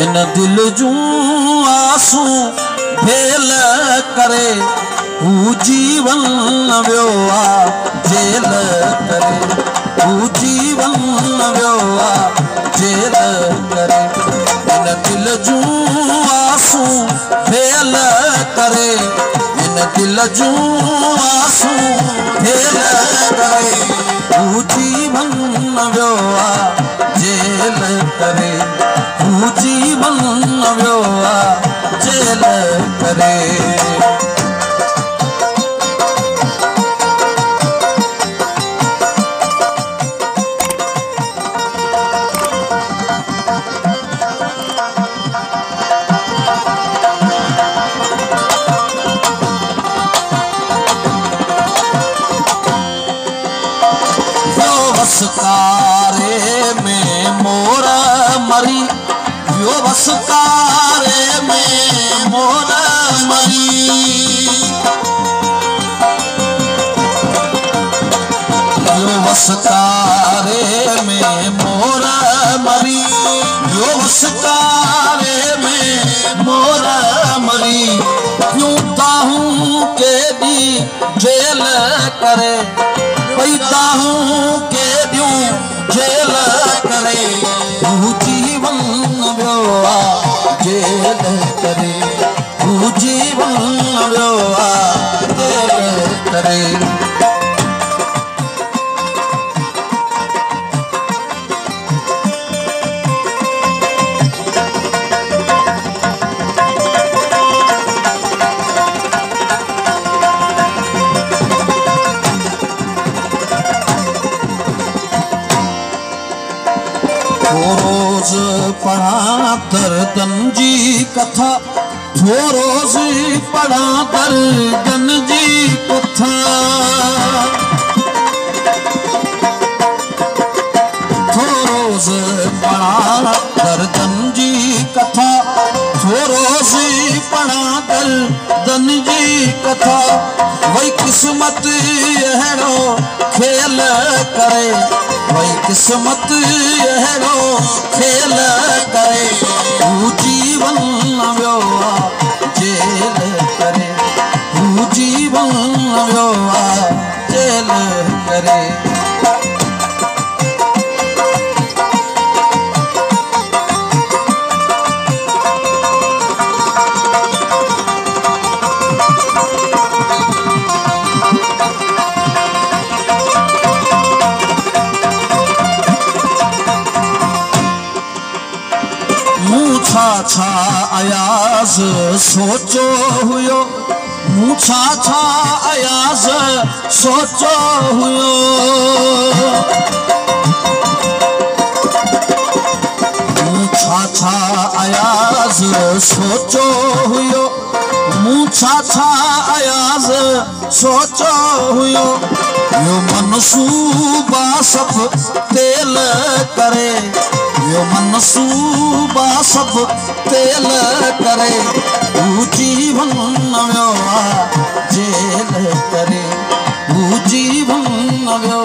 इन दिल जूं आसूं फेल करे हू जीवन वियो जेल करे हू जीवन वियो जेल करे इन दिल जूं आसूं फेल करे इन दिल जूं आसूं फेल करे हू जीवन वियो जेल करे हू जीवन वियो जेल करे वसकारे में मोर मरी यो वसकारे में मोर मरी यो वसकारे में मोर मरी यो वसकारे में मोर मरी क्यों ताहूं के दी जेल करे पैदा हूँ के दूं जेल करे हू जीवन वियो जेल करे हू जीवन वियो जेल करे रोज पढ़ा दर्दन जी कथा रोज पढ़ा दर्दन जी कथा रोज पढ़ा दर्दन जी कथा रोज पढ़ा दर्दन जी कथा वही किस्मत अहिड़ो खेल करे वही किस्मत अहिड़ो खेल करे हू जीवन वियो जेल करे हू जीवन वियो जेल करे छा अयाज़ सोचो हुयो मूं छा अयाज़ सोचो हुयो मूं छा अयाज़ सोचो हुयो मूं छा अयाज़ सोचो हुयो यो मनसूबा सब तेल करे यो मनसूबा सब तेल करे हू जीवन वियो जेल करे हू जीवन वियो